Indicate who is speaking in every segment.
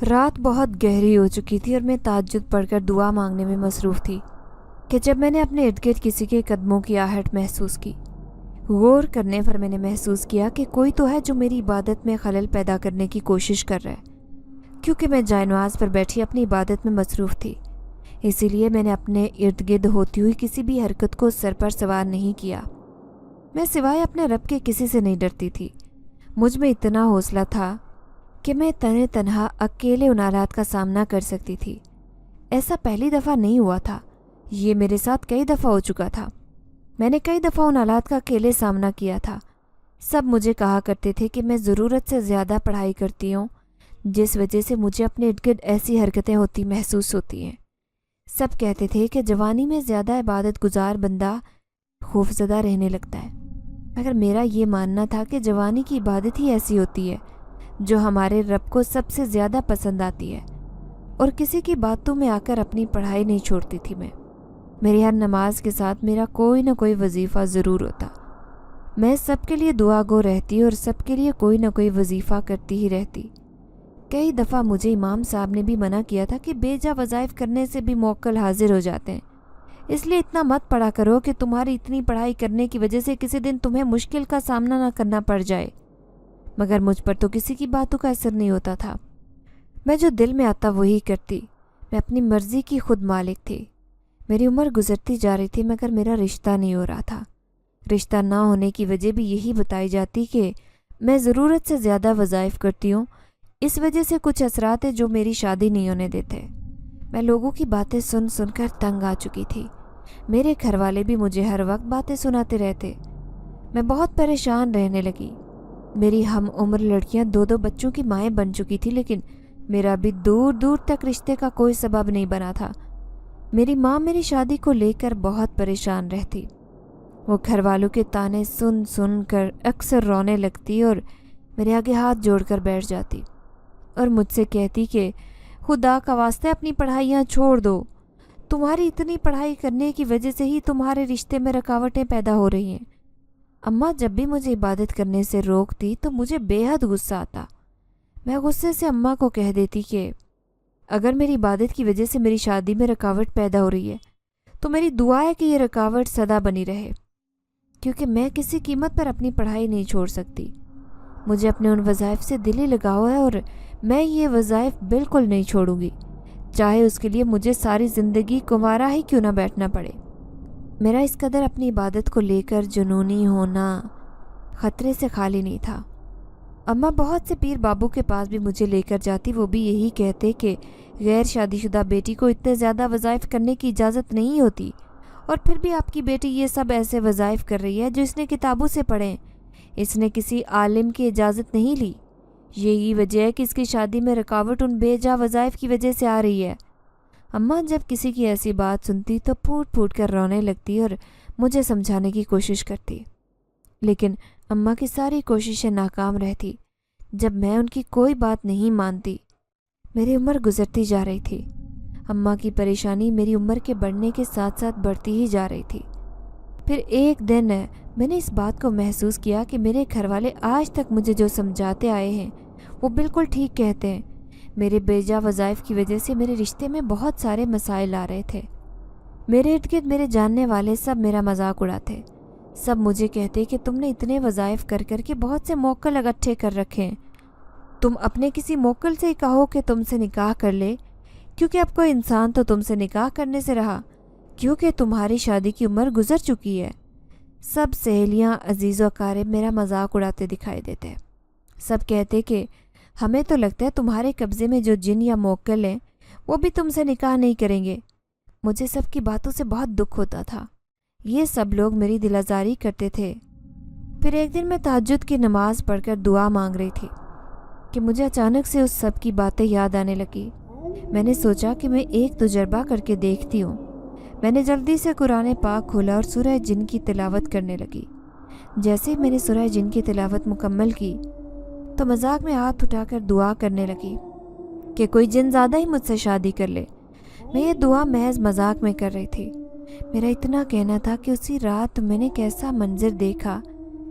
Speaker 1: رات بہت گہری ہو چکی تھی اور میں تہجد پڑھ کر دعا مانگنے میں مصروف تھی کہ جب میں نے اپنے ارد گرد کسی کے قدموں کی آہٹ محسوس کی۔ غور کرنے پر میں نے محسوس کیا کہ کوئی تو ہے جو میری عبادت میں خلل پیدا کرنے کی کوشش کر رہا ہے۔ کیونکہ میں جائے نماز پر بیٹھی اپنی عبادت میں مصروف تھی، اسی لیے میں نے اپنے ارد گرد ہوتی ہوئی کسی بھی حرکت کو سر پر سوار نہیں کیا۔ میں سوائے اپنے رب کے کسی سے نہیں ڈرتی تھی۔ مجھ میں اتنا حوصلہ تھا کہ میں تنہا اکیلے ان حالات کا سامنا کر سکتی تھی۔ ایسا پہلی دفعہ نہیں ہوا تھا، یہ میرے ساتھ کئی دفعہ ہو چکا تھا۔ میں نے کئی دفعہ ان حالات کا اکیلے سامنا کیا تھا۔ سب مجھے کہا کرتے تھے کہ میں ضرورت سے زیادہ پڑھائی کرتی ہوں، جس وجہ سے مجھے اپنے ارد گرد ایسی حرکتیں ہوتی محسوس ہوتی ہیں۔ سب کہتے تھے کہ جوانی میں زیادہ عبادت گزار بندہ خوفزدہ رہنے لگتا ہے، مگر میرا یہ ماننا تھا کہ جوانی کی عبادت ہی ایسی ہوتی ہے جو ہمارے رب کو سب سے زیادہ پسند آتی ہے، اور کسی کی باتوں میں آ کر اپنی پڑھائی نہیں چھوڑتی تھی۔ میری ہر نماز کے ساتھ میرا کوئی نہ کوئی وظیفہ ضرور ہوتا۔ میں سب کے لیے دعا گو رہتی اور سب کے لیے کوئی نہ کوئی وظیفہ کرتی ہی رہتی۔ کئی دفعہ مجھے امام صاحب نے بھی منع کیا تھا کہ بے جا وظائف کرنے سے بھی موکل حاضر ہو جاتے ہیں، اس لیے اتنا مت پڑھا کرو کہ تمہاری اتنی پڑھائی کرنے کی وجہ سے کسی دن تمہیں مشکل کا سامنا نہ کرنا پڑ جائے۔ مگر مجھ پر تو کسی کی باتوں کا اثر نہیں ہوتا تھا۔ میں جو دل میں آتا وہی کرتی۔ میں اپنی مرضی کی خود مالک تھی۔ میری عمر گزرتی جا رہی تھی مگر میرا رشتہ نہیں ہو رہا تھا۔ رشتہ نہ ہونے کی وجہ بھی یہی بتائی جاتی کہ میں ضرورت سے زیادہ وظائف کرتی ہوں، اس وجہ سے کچھ اثرات ہیں جو میری شادی نہیں ہونے دیتے۔ میں لوگوں کی باتیں سن سن کر تنگ آ چکی تھی۔ میرے گھر والے بھی مجھے ہر وقت باتیں سناتے رہتے۔ میں بہت پریشان رہنے لگی۔ میری ہم عمر لڑکیاں دو دو بچوں کی مائیں بن چکی تھی، لیکن میرا بھی دور دور تک رشتے کا کوئی سبب نہیں بنا تھا۔ میری ماں میری شادی کو لے کر بہت پریشان رہتی۔ وہ گھر والوں کے تانے سن سن کر اکثر رونے لگتی اور میرے آگے ہاتھ جوڑ کر بیٹھ جاتی اور مجھ سے کہتی کہ خدا کا واسطہ اپنی پڑھائیاں چھوڑ دو، تمہاری اتنی پڑھائی کرنے کی وجہ سے ہی تمہارے رشتے میں رکاوٹیں پیدا ہو رہی ہیں۔ اماں جب بھی مجھے عبادت کرنے سے روکتی تو مجھے بے حد غصہ آتا۔ میں غصے سے اماں کو کہہ دیتی کہ اگر میری عبادت کی وجہ سے میری شادی میں رکاوٹ پیدا ہو رہی ہے تو میری دعا ہے کہ یہ رکاوٹ سدا بنی رہے، کیونکہ میں کسی قیمت پر اپنی پڑھائی نہیں چھوڑ سکتی۔ مجھے اپنے ان وظائف سے دلی لگاؤ ہے اور میں یہ وظائف بالکل نہیں چھوڑوں گی، چاہے اس کے لیے مجھے ساری زندگی کنوارا ہی کیوں نہ بیٹھنا پڑے۔ میرا اس قدر اپنی عبادت کو لے کر جنونی ہونا خطرے سے خالی نہیں تھا۔ اماں بہت سے پیر بابو کے پاس بھی مجھے لے کر جاتی، وہ بھی یہی کہتے کہ غیر شادی شدہ بیٹی کو اتنے زیادہ وظائف کرنے کی اجازت نہیں ہوتی، اور پھر بھی آپ کی بیٹی یہ سب ایسے وظائف کر رہی ہے جو اس نے کتابوں سے پڑھے، اس نے کسی عالم کی اجازت نہیں لی۔ یہی وجہ ہے کہ اس کی شادی میں رکاوٹ ان بے جا وظائف کی وجہ سے آ رہی ہے۔ اماں جب کسی کی ایسی بات سنتی تو پھوٹ پھوٹ کر رونے لگتی اور مجھے سمجھانے کی کوشش کرتی، لیکن اماں کی ساری کوششیں ناکام رہتی۔ جب میں ان کی کوئی بات نہیں مانتی، میری عمر گزرتی جا رہی تھی۔ اماں کی پریشانی میری عمر کے بڑھنے کے ساتھ ساتھ بڑھتی ہی جا رہی تھی۔ پھر ایک دن میں نے اس بات کو محسوس کیا کہ میرے گھر والے آج تک مجھے جو سمجھاتے آئے ہیں وہ بالکل ٹھیک کہتے ہیں۔ میرے بیجا وظائف کی وجہ سے میرے رشتے میں بہت سارے مسائل آ رہے تھے۔ میرے ارد گرد میرے جاننے والے سب میرا مذاق اڑاتے، سب مجھے کہتے کہ تم نے اتنے وظائف کر کر کے بہت سے موکل اکٹھے کر رکھے ہیں، تم اپنے کسی موکل سے ہی کہو کہ تم سے نکاح کر لے، کیونکہ اب کوئی انسان تو تم سے نکاح کرنے سے رہا، کیونکہ تمہاری شادی کی عمر گزر چکی ہے۔ سب سہیلیاں عزیز و اقارب میرا مذاق اڑاتے دکھائی دیتے۔ سب کہتے کہ ہمیں تو لگتا ہے تمہارے قبضے میں جو جن یا موکل ہیں وہ بھی تم سے نکاح نہیں کریں گے۔ مجھے سب کی باتوں سے بہت دکھ ہوتا تھا۔ یہ سب لوگ میری دل آزاری کرتے تھے۔ پھر ایک دن میں تہجد کی نماز پڑھ کر دعا مانگ رہی تھی کہ مجھے اچانک سے اس سب کی باتیں یاد آنے لگی۔ میں نے سوچا کہ میں ایک تجربہ کر کے دیکھتی ہوں۔ میں نے جلدی سے قرآن پاک کھولا اور سورہ جن کی تلاوت کرنے لگی۔ جیسے ہی میں نے سورہ جن کی تلاوت مکمل کی تو مذاق میں ہاتھ اٹھا کر دعا کرنے لگی کہ کوئی جن زیادہ ہی مجھ سے شادی کر لے۔ میں یہ دعا محض مذاق میں کر رہی تھی۔ میرا اتنا کہنا تھا کہ اسی رات میں نے ایک ایسا منظر دیکھا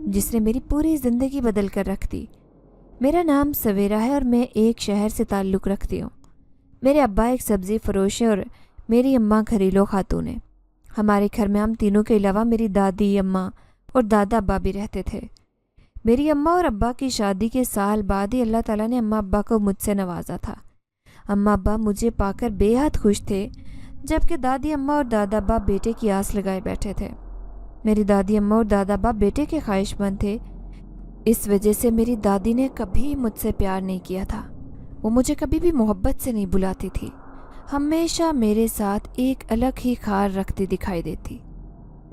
Speaker 1: جس نے میری پوری زندگی بدل کر رکھ دی۔ میرا نام سویرا ہے اور میں ایک شہر سے تعلق رکھتی ہوں۔ میرے ابا ایک سبزی فروش ہیں اور میری اماں گھریلو خاتون ہیں۔ ہمارے گھر میں ہم تینوں کے علاوہ میری دادی، اماں اور دادا ابا بھی رہتے تھے۔ میری اماں اور ابا کی شادی کے سال بعد ہی اللہ تعالیٰ نے اماں ابا کو مجھ سے نوازا تھا۔ اماں ابا مجھے پا کر بے حد خوش تھے، جبکہ دادی اماں اور دادا ابا بیٹے کی آس لگائے بیٹھے تھے۔ میری دادی اماں اور دادا ابا بیٹے کے خواہش مند تھے، اس وجہ سے میری دادی نے کبھی مجھ سے پیار نہیں کیا تھا۔ وہ مجھے کبھی بھی محبت سے نہیں بلاتی تھی، ہمیشہ میرے ساتھ ایک الگ ہی خار رکھتی دکھائی دیتی۔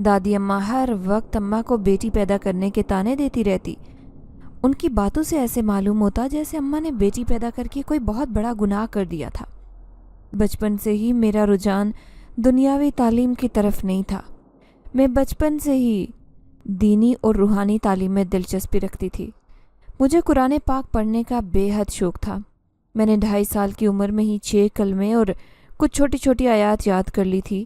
Speaker 1: دادی اماں ہر وقت اماں کو بیٹی پیدا کرنے کے طعنے دیتی رہتی۔ ان کی باتوں سے ایسے معلوم ہوتا جیسے اماں نے بیٹی پیدا کر کے کوئی بہت بڑا گناہ کر دیا تھا۔ بچپن سے ہی میرا رجحان دنیاوی تعلیم کی طرف نہیں تھا۔ میں بچپن سے ہی دینی اور روحانی تعلیم میں دلچسپی رکھتی تھی۔ مجھے قرآن پاک پڑھنے کا بے حد شوق تھا۔ میں نے 2.5 سال کی عمر میں ہی 6 کلمے اور کچھ چھوٹی چھوٹی آیات یاد کر لی تھی۔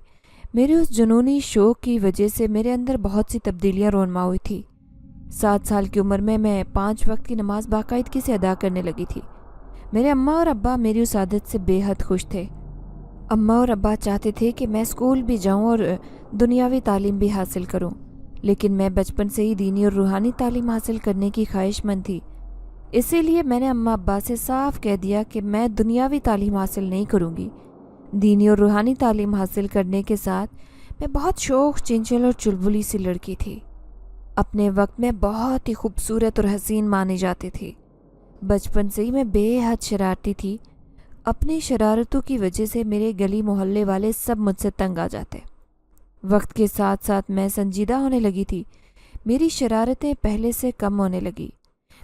Speaker 1: میرے اس جنونی شوق کی وجہ سے میرے اندر بہت سی تبدیلیاں رونما ہوئی تھی۔ 7 سال کی عمر میں 5 وقت کی نماز باقاعدگی سے ادا کرنے لگی تھی۔ میرے اماں اور ابا میری اس عادت سے بے حد خوش تھے۔ اماں اور ابا چاہتے تھے کہ میں اسکول بھی جاؤں اور دنیاوی تعلیم بھی حاصل کروں، لیکن میں بچپن سے ہی دینی اور روحانی تعلیم حاصل کرنے کی خواہش مند تھی۔ اسی لیے میں نے اماں ابا سے صاف کہہ دیا کہ میں دنیاوی تعلیم حاصل نہیں کروں گی۔ دینی اور روحانی تعلیم حاصل کرنے کے ساتھ میں بہت شوق، چنچل اور چلبلی سی لڑکی تھی۔ اپنے وقت میں بہت ہی خوبصورت اور حسین مانی جاتی تھی۔ بچپن سے ہی میں بے حد شرارتی تھی۔ اپنی شرارتوں کی وجہ سے میرے گلی محلے والے سب مجھ سے تنگ آ جاتے۔ وقت کے ساتھ ساتھ میں سنجیدہ ہونے لگی تھی۔ میری شرارتیں پہلے سے کم ہونے لگی۔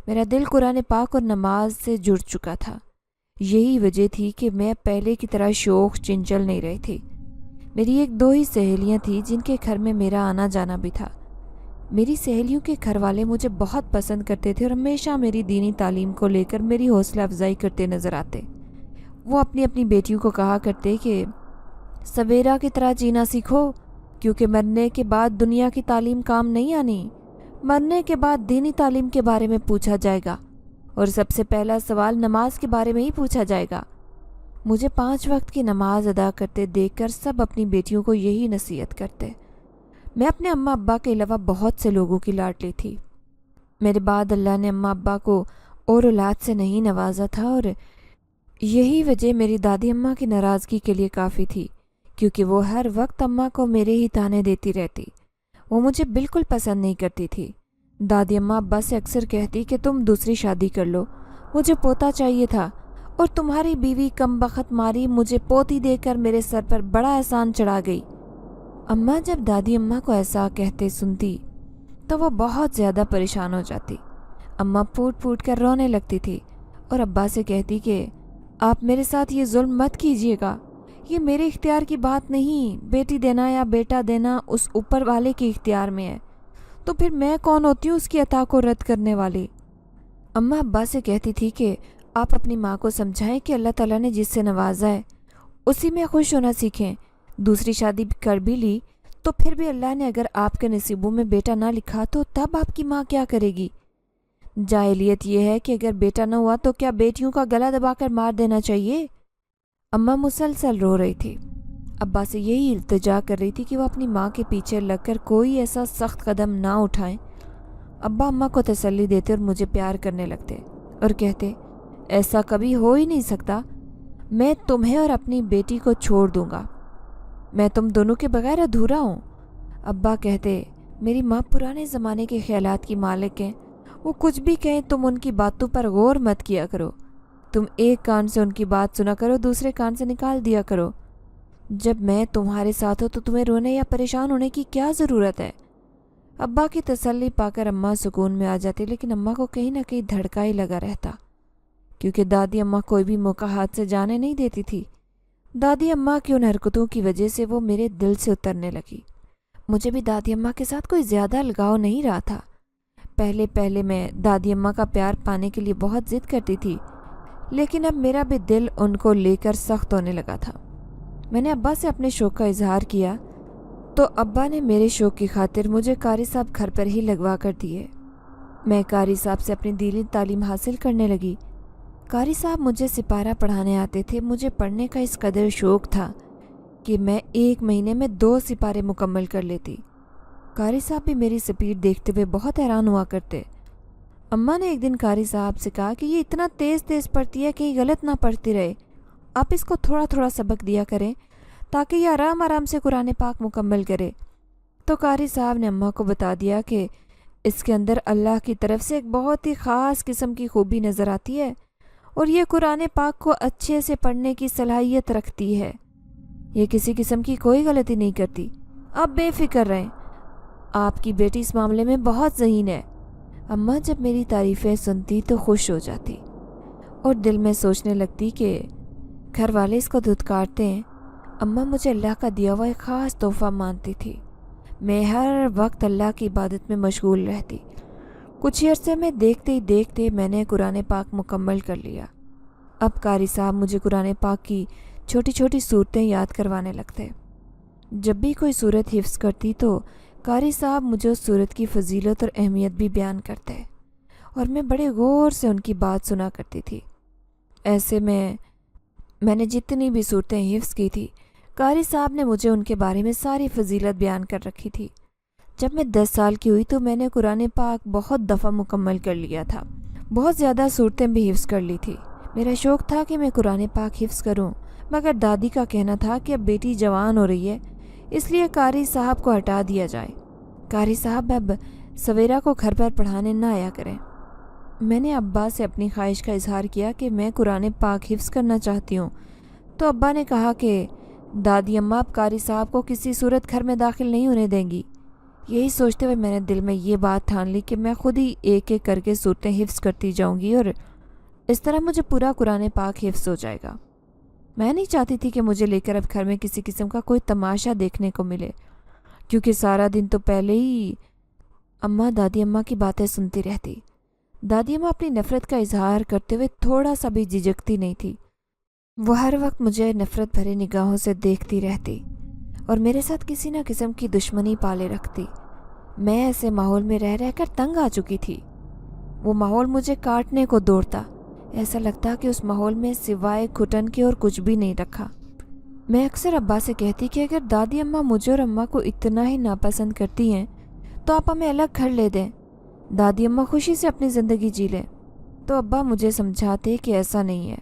Speaker 1: میرا دل قرآن پاک اور نماز سے جڑ چکا تھا۔ یہی وجہ تھی کہ میں پہلے کی طرح شوق چنچل نہیں رہی تھی۔ میری 1-2 ہی سہیلیاں تھیں جن کے گھر میں میرا آنا جانا بھی تھا۔ میری سہیلیوں کے گھر والے مجھے بہت پسند کرتے تھے اور ہمیشہ میری دینی تعلیم کو لے کر میری حوصلہ افزائی کرتے نظر آتے۔ وہ اپنی اپنی بیٹیوں کو کہا کرتے کہ سویرا کی طرح جینا سیکھو، کیونکہ مرنے کے بعد دنیا کی تعلیم کام نہیں آنی۔ مرنے کے بعد دینی تعلیم کے بارے میں پوچھا جائے گا اور سب سے پہلا سوال نماز کے بارے میں ہی پوچھا جائے گا۔ مجھے 5 وقت کی نماز ادا کرتے دیکھ کر سب اپنی بیٹیوں کو یہی نصیحت کرتے۔ میں اپنے اماں ابا کے علاوہ بہت سے لوگوں کی لاڈلی تھی۔ میرے بعد اللہ نے اماں ابا کو اور اولاد سے نہیں نوازا تھا، اور یہی وجہ میری دادی اماں کی ناراضگی کے لیے کافی تھی، کیونکہ وہ ہر وقت اماں کو میرے ہی تانے دیتی رہتی۔ وہ مجھے بالکل پسند نہیں کرتی تھی۔ دادی اماں ابا سے اکثر کہتی کہ تم دوسری شادی کر لو، مجھے پوتا چاہیے تھا، اور تمہاری بیوی کم بخت ماری مجھے پوتی دے کر میرے سر پر بڑا احسان چڑھا گئی۔ اماں جب دادی اماں کو ایسا کہتے سنتی تو وہ بہت زیادہ پریشان ہو جاتی۔ اماں پھوٹ پھوٹ کر رونے لگتی تھی اور ابا سے کہتی کہ آپ میرے ساتھ یہ ظلم مت کیجیے گا، یہ میرے اختیار کی بات نہیں، بیٹی دینا یا بیٹا دینا اس اوپر والے کے اختیار میں ہے، تو پھر میں کون ہوتی ہوں اس کی عطا کو رد کرنے والی۔ اماں ابا سے کہتی تھی کہ آپ اپنی ماں کو سمجھائیں کہ اللہ تعالیٰ نے جس سے نوازا ہے اسی میں خوش ہونا سیکھیں۔ دوسری شادی کر بھی لی تو پھر بھی اللہ نے اگر آپ کے نصیبوں میں بیٹا نہ لکھا تو تب آپ کی ماں کیا کرے گی؟ جاہلیت یہ ہے کہ اگر بیٹا نہ ہوا تو کیا بیٹیوں کا گلا دبا کر مار دینا چاہیے؟ اماں مسلسل رو رہی تھی۔ ابا سے یہی التجا کر رہی تھی کہ وہ اپنی ماں کے پیچھے لگ کر کوئی ایسا سخت قدم نہ اٹھائیں۔ ابا اماں کو تسلی دیتے اور مجھے پیار کرنے لگتے اور کہتے ایسا کبھی ہو ہی نہیں سکتا، میں تمہیں اور اپنی بیٹی کو چھوڑ دوں گا، میں تم دونوں کے بغیر ادھورا ہوں۔ ابا کہتے میری ماں پرانے زمانے کے خیالات کی مالک ہیں، وہ کچھ بھی کہیں تم ان کی باتوں پر غور مت کیا کرو، تم ایک کان سے ان کی بات سنا کرو، دوسرے کان سے نکال دیا کرو۔ جب میں تمہارے ساتھ ہوں تو تمہیں رونے یا پریشان ہونے کی کیا ضرورت ہے؟ ابا کی تسلی پا کر اماں سکون میں آ جاتی، لیکن اماں کو کہیں نہ کہیں دھڑکا ہی لگا رہتا، کیونکہ دادی اماں کوئی بھی موقع ہاتھ سے جانے نہیں دیتی تھی۔ دادی اماں کی ان حرکتوں کی وجہ سے وہ میرے دل سے اترنے لگی۔ مجھے بھی دادی اماں کے ساتھ کوئی زیادہ لگاؤ نہیں رہا تھا۔ پہلے میں دادی اماں کا پیار پانے کے لیے بہت ضد کرتی تھی، لیکن اب میرا بھی دل ان کو لے کر سخت ہونے لگا تھا۔ میں نے ابا سے اپنے شوق کا اظہار کیا تو ابا نے میرے شوق کی خاطر مجھے قاری صاحب گھر پر ہی لگوا کر دیے۔ میں قاری صاحب سے اپنی دینی تعلیم حاصل کرنے لگی۔ قاری صاحب مجھے سپارہ پڑھانے آتے تھے۔ مجھے پڑھنے کا اس قدر شوق تھا کہ میں 1 مہینے میں 2 سپارے مکمل کر لیتی۔ قاری صاحب بھی میری سپیڈ دیکھتے ہوئے بہت حیران ہوا کرتے۔ اماں نے ایک دن قاری صاحب سے کہا کہ یہ اتنا تیز تیز پڑھتی ہے کہیں غلط نہ پڑھتی رہے، آپ اس کو تھوڑا تھوڑا سبق دیا کریں تاکہ یہ آرام آرام سے قرآن پاک مکمل کرے۔ تو قاری صاحب نے اماں کو بتا دیا کہ اس کے اندر اللہ کی طرف سے ایک بہت ہی خاص قسم کی خوبی نظر آتی ہے اور یہ قرآن پاک کو اچھے سے پڑھنے کی صلاحیت رکھتی ہے، یہ کسی قسم کی کوئی غلطی نہیں کرتی، آپ بے فکر رہیں، آپ کی بیٹی اس معاملے میں بہت ذہین ہے۔ اماں جب میری تعریفیں سنتی تو خوش ہو جاتی اور دل میں سوچنے لگتی کہ گھر والے اس کو دھتکارتے ہیں، اماں مجھے اللہ کا دیا ہوا ایک خاص تحفہ مانتی تھی۔ میں ہر وقت اللہ کی عبادت میں مشغول رہتی۔ کچھ عرصے میں دیکھتے ہی دیکھتے میں نے قرآن پاک مکمل کر لیا۔ اب قاری صاحب مجھے قرآن پاک کی چھوٹی چھوٹی صورتیں یاد کروانے لگتے۔ جب بھی کوئی صورت حفظ کرتی تو قاری صاحب مجھے اس صورت کی فضیلت اور اہمیت بھی بیان کرتے اور میں بڑے غور سے ان کی بات سنا کرتی تھی۔ ایسے میں نے جتنی بھی صورتیں حفظ کی تھی، قاری صاحب نے مجھے ان کے بارے میں ساری فضیلت بیان کر رکھی تھی۔ جب میں 10 سال کی ہوئی تو میں نے قرآن پاک بہت دفعہ مکمل کر لیا تھا، بہت زیادہ صورتیں بھی حفظ کر لی تھی۔ میرا شوق تھا کہ میں قرآن پاک حفظ کروں، مگر دادی کا کہنا تھا کہ اب بیٹی جوان ہو رہی ہے، اس لیے قاری صاحب کو ہٹا دیا جائے، قاری صاحب اب سویرا کو گھر پر پڑھانے نہ آیا کریں۔ میں نے ابا سے اپنی خواہش کا اظہار کیا کہ میں قرآن پاک حفظ کرنا چاہتی ہوں، تو ابا نے کہا کہ دادی اماں اب قاری صاحب کو کسی صورت گھر میں داخل نہیں ہونے دیں گی۔ یہی سوچتے ہوئے میں نے دل میں یہ بات ٹھان لی کہ میں خود ہی ایک ایک کر کے صورتیں حفظ کرتی جاؤں گی اور اس طرح مجھے پورا قرآن پاک حفظ ہو جائے گا۔ میں نہیں چاہتی تھی کہ مجھے لے کر اب گھر میں کسی قسم کا کوئی تماشا دیکھنے کو ملے، کیونکہ سارا دن تو پہلے ہی دادی اماں کی باتیں سنتی رہتی۔ دادی اماں اپنی نفرت کا اظہار کرتے ہوئے تھوڑا سا بھی جھجکتی نہیں تھی، وہ ہر وقت مجھے نفرت بھری نگاہوں سے دیکھتی رہتی اور میرے ساتھ کسی نہ قسم کی دشمنی پالے رکھتی۔ میں ایسے ماحول میں رہ رہ کر تنگ آ چکی تھی، وہ ماحول مجھے کاٹنے کو دوڑتا، ایسا لگتا کہ اس ماحول میں سوائے گھٹن کے اور کچھ بھی نہیں رکھا۔ میں اکثر ابا سے کہتی کہ اگر دادی اماں مجھے اور اماں کو اتنا ہی ناپسند کرتی ہیں تو آپ ہمیں الگ گھر لے دیں، دادی اماں خوشی سے اپنی زندگی جی لیں۔ تو ابا مجھے سمجھاتے کہ ایسا نہیں ہے،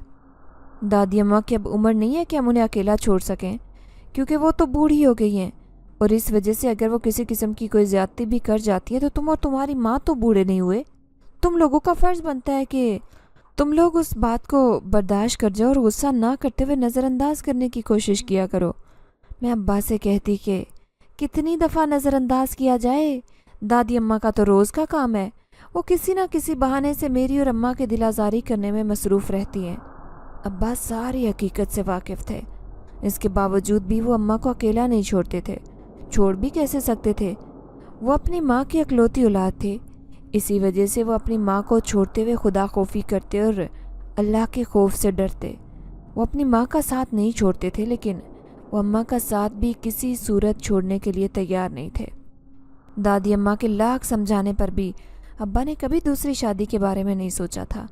Speaker 1: دادی اماں کی اب عمر نہیں ہے کہ ہم انہیں اکیلا چھوڑ سکیں، کیونکہ وہ تو بوڑھی ہو گئی ہیں، اور اس وجہ سے اگر وہ کسی قسم کی کوئی زیادتی بھی کر جاتی ہے تو تم اور تمہاری ماں تو بوڑھے نہیں ہوئے، تم لوگوں کا فرض بنتا ہے کہ تم لوگ اس بات کو برداشت کر جاؤ اور غصہ نہ کرتے ہوئے نظر انداز کرنے کی کوشش کیا کرو۔ میں ابا سے کہتی کہ کتنی دفعہ نظر انداز کیا جائے، دادی اماں کا تو روز کا کام ہے، وہ کسی نہ کسی بہانے سے میری اور اماں کے دل آزاری کرنے میں مصروف رہتی ہیں۔ ابا ساری حقیقت سے واقف تھے، اس کے باوجود بھی وہ اماں کو اکیلا نہیں چھوڑتے تھے۔ چھوڑ بھی کیسے سکتے تھے، وہ اپنی ماں کی اکلوتی اولاد تھے، اسی وجہ سے وہ اپنی ماں کو چھوڑتے ہوئے خدا خوفی کرتے اور اللہ کے خوف سے ڈرتے۔ وہ اپنی ماں کا ساتھ نہیں چھوڑتے تھے، لیکن وہ اماں کا ساتھ بھی کسی صورت چھوڑنے کے لیے تیار نہیں تھے۔ دادی اماں کے لاکھ سمجھانے پر بھی ابا نے کبھی دوسری شادی کے بارے میں نہیں سوچا تھا۔